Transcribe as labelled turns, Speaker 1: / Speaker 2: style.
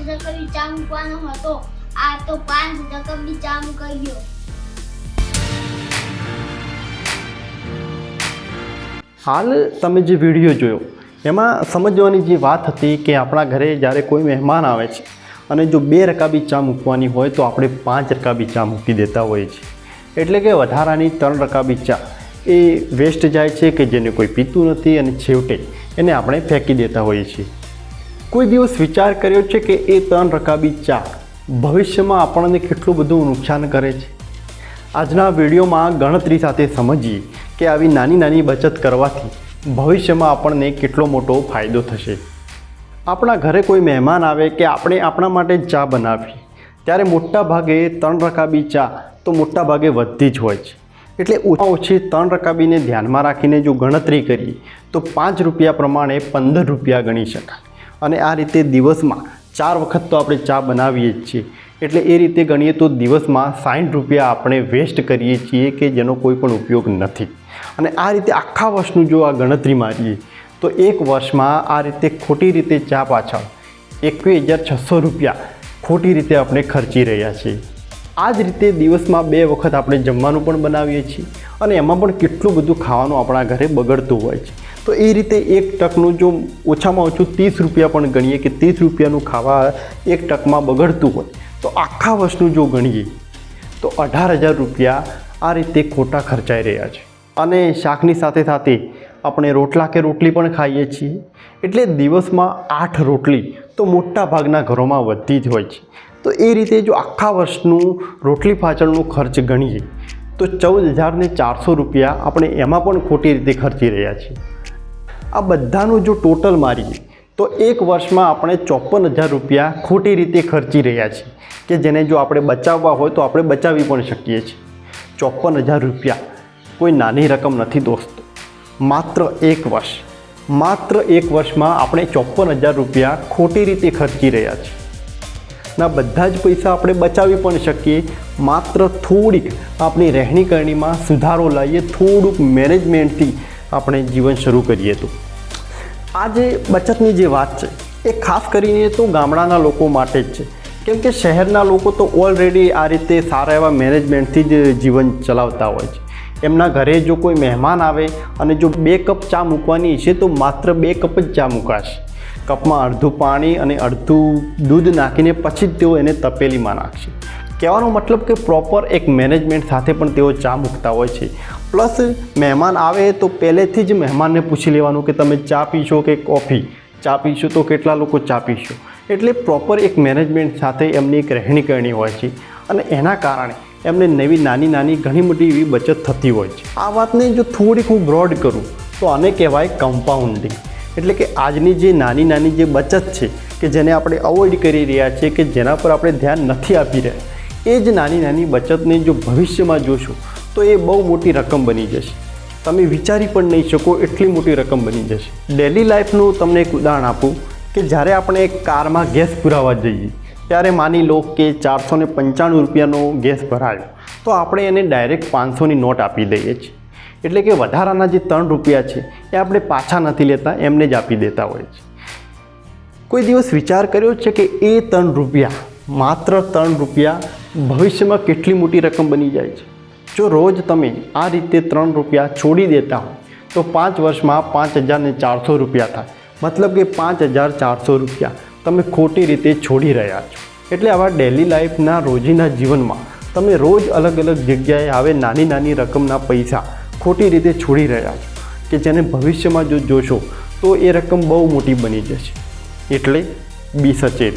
Speaker 1: ટકા બી ચા મૂકવાનો હતો, આ તો 5 બી ચા મૂકાઈ ગયો.
Speaker 2: હાલ તમે જે વિડીયો જોયો એમાં સમજવાની જે વાત હતી કે આપણા ઘરે જ્યારે કોઈ મહેમાન આવે છે અને જો 2 રકાબી ચા મૂકવાની હોય તો આપણે 5 રકાબી ચા મૂકી દેતા હોઈએ છીએ. એટલે કે વધારાની 3 રકાબી ચા એ વેસ્ટ જાય છે કે જેને કોઈ પીતું નથી અને છેવટે એને આપણે ફેંકી દેતા હોઈએ છીએ. કોઈ દિવસ વિચાર કર્યો છે કે એ 3 રકાબી ચા ભવિષ્યમાં આપણને કેટલું બધું નુકસાન કરે છે? આજના વિડીયોમાં ગણતરી સાથે સમજીએ કે આવી નાની નાની બચત કરવાથી ભવિષ્યમાં આપણને કેટલો મોટો ફાયદો થશે. આપણા ઘરે કોઈ મહેમાન આવે કે આપણે આપણા માટે ચા બનાવીએ ત્યારે મોટા ભાગે 3 રકાબી ચા તો મોટા ભાગે વધતી જ હોય છે. એટલે ઓછી 3 રકાબીને ધ્યાનમાં રાખીને જો ગણતરી કરીએ તો 5 રૂપિયા પ્રમાણે 15 રૂપિયા ગણી શકાય. અને આ રીતે દિવસમાં 4 વખત તો આપણે ચા બનાવીએ જ છીએ. એટલે એ રીતે ગણીએ તો દિવસમાં 60 રૂપિયા આપણે વેસ્ટ કરીએ છીએ કે જેનો કોઈ પણ ઉપયોગ નથી. અને આ રીતે આખા વર્ષનું જો આ ગણતરી મારીએ તો એક વર્ષમાં આ રીતે ખોટી રીતે ચા પાછળ 21,600 રૂપિયા ખોટી રીતે આપણે ખર્ચી રહ્યા છીએ. આ જ રીતે દિવસમાં 2 વખત આપણે જમવાનું પણ બનાવીએ છીએ અને એમાં પણ કેટલું બધું ખાવાનું આપણા ઘરે બગડતું હોય છે. તો એ રીતે 1 ટકનું જો ઓછામાં ઓછું 30 રૂપિયા પણ ગણીએ કે 30 રૂપિયાનું ખાવા 1 ટકમાં બગડતું હોય તો આખા વર્ષનું જો ગણીએ તો 18,000 રૂપિયા આ રીતે ખોટા ખર્ચાઈ રહ્યા છે. અને શાકની સાથે સાથે આપણે રોટલા કે રોટલી પણ ખાઈએ છીએ. એટલે દિવસમાં 8 રોટલી તો મોટા ભાગના ઘરોમાં વધતી જ હોય છે. તો એ રીતે જો આખા વર્ષનું રોટલી પાછળનું ખર્ચ ગણીએ તો 14,400 રૂપિયા આપણે એમાં પણ ખોટી રીતે ખર્ચી રહ્યા છીએ. આ બધાનું જો ટોટલ મારીએ તો એક વર્ષમાં આપણે 54,000 રૂપિયા ખોટી રીતે ખર્ચી રહ્યા છીએ કે જેને જો આપણે બચાવવા હોય તો આપણે બચાવી પણ શકીએ છીએ. 54,000 રૂપિયા કોઈ નાની રકમ નથી દોસ્તો. માત્ર એક વર્ષમાં આપણે 54,000 રૂપિયા ખોટી રીતે ખર્ચી રહ્યા છીએ. ના બધા જ પૈસા આપણે બચાવી પણ શકીએ માત્ર થોડીક આપણી રહેણી કરણીમાં સુધારો લાવીએ, થોડુંક મેનેજમેન્ટથી આપણે જીવન શરૂ કરીએ તો. આ જે બચતની જે વાત છે એ ખાસ કરીને તો ગામડાના લોકો માટે જ છે. કેમ કે શહેરના લોકો તો ઓલરેડી આ રીતે સારા એવા મેનેજમેન્ટથી જ જીવન ચલાવતા હોય છે. એમના ઘરે જો કોઈ મહેમાન આવે અને જો 2 કપ ચા મૂકવાની છે તો માત્ર 2 કપ જ ચા મૂકાશે. કપમાં અડધું પાણી અને અડધું દૂધ નાખીને પછી જ તેઓ એને તપેલીમાં નાખશે. કહેવાનો મતલબ કે પ્રોપર એક મેનેજમેન્ટ સાથે પણ તેઓ ચા મૂકતા હોય છે. પ્લસ મહેમાન આવે તો પહેલેથી જ મહેમાનને પૂછી લેવાનું કે તમે ચા પીશો કે કોફી, ચા પીશો તો કેટલા લોકો ચા પીશો. એટલે પ્રોપર એક મેનેજમેન્ટ સાથે એમની એક રહેણી કરણી હોય છે અને એના કારણે એમને નવી નાની ઘણી મોટી એવી બચત થતી હોય છે. આ વાતને જો થોડીક હું બ્રોડ કરું તો આને કહેવાય કમ્પાઉન્ડિંગ. એટલે કે આજની જે નાની જે બચત છે કે જેને આપણે અવોઇડ કરી રહ્યા છીએ કે જેના પર આપણે ધ્યાન નથી આપી રહ્યા, એ જ નાની બચતને જો ભવિષ્યમાં જોશો તો એ બહુ મોટી રકમ બની જશે. તમે વિચારી પણ નહીં શકો એટલી મોટી રકમ બની જશે. ડેલી લાઈફનું તમને એક ઉદાહરણ આપું કે જ્યારે આપણે એક કારમાં ગેસ પુરાવવા જઈએ ત્યારે માની લો કે 495 રૂપિયાનો ગેસ ભરાયો તો આપણે એને ડાયરેક્ટ 500ની નોટ આપી દઈએ છીએ. એટલે કે વધારાના જે 3 રૂપિયા છે એ આપણે પાછા નથી લેતા, એમને જ આપી દેતા હોય છે. કોઈ દિવસ વિચાર કર્યો છે કે એ 3 રૂપિયા, માત્ર 3 રૂપિયા ભવિષ્યમાં કેટલી મોટી રકમ બની જાય છે? જો રોજ તમે આ રીતે 3 રૂપિયા છોડી દેતા હો તો 5 વર્ષમાં 5,400 રૂપિયા થાય. મતલબ કે 5,400 રૂપિયા તમે ખોટી રીતે છોડી રહ્યા છો. એટલે આવા ડેલી લાઈફના રોજીના જીવનમાં તમે રોજ અલગ જગ્યાએ આવે નાની રકમના પૈસા ખોટી રીતે છોડી રહ્યા છો કે જેને ભવિષ્યમાં જો જોશો તો એ રકમ બહુ મોટી બની જશે. એટલે બી સચેત.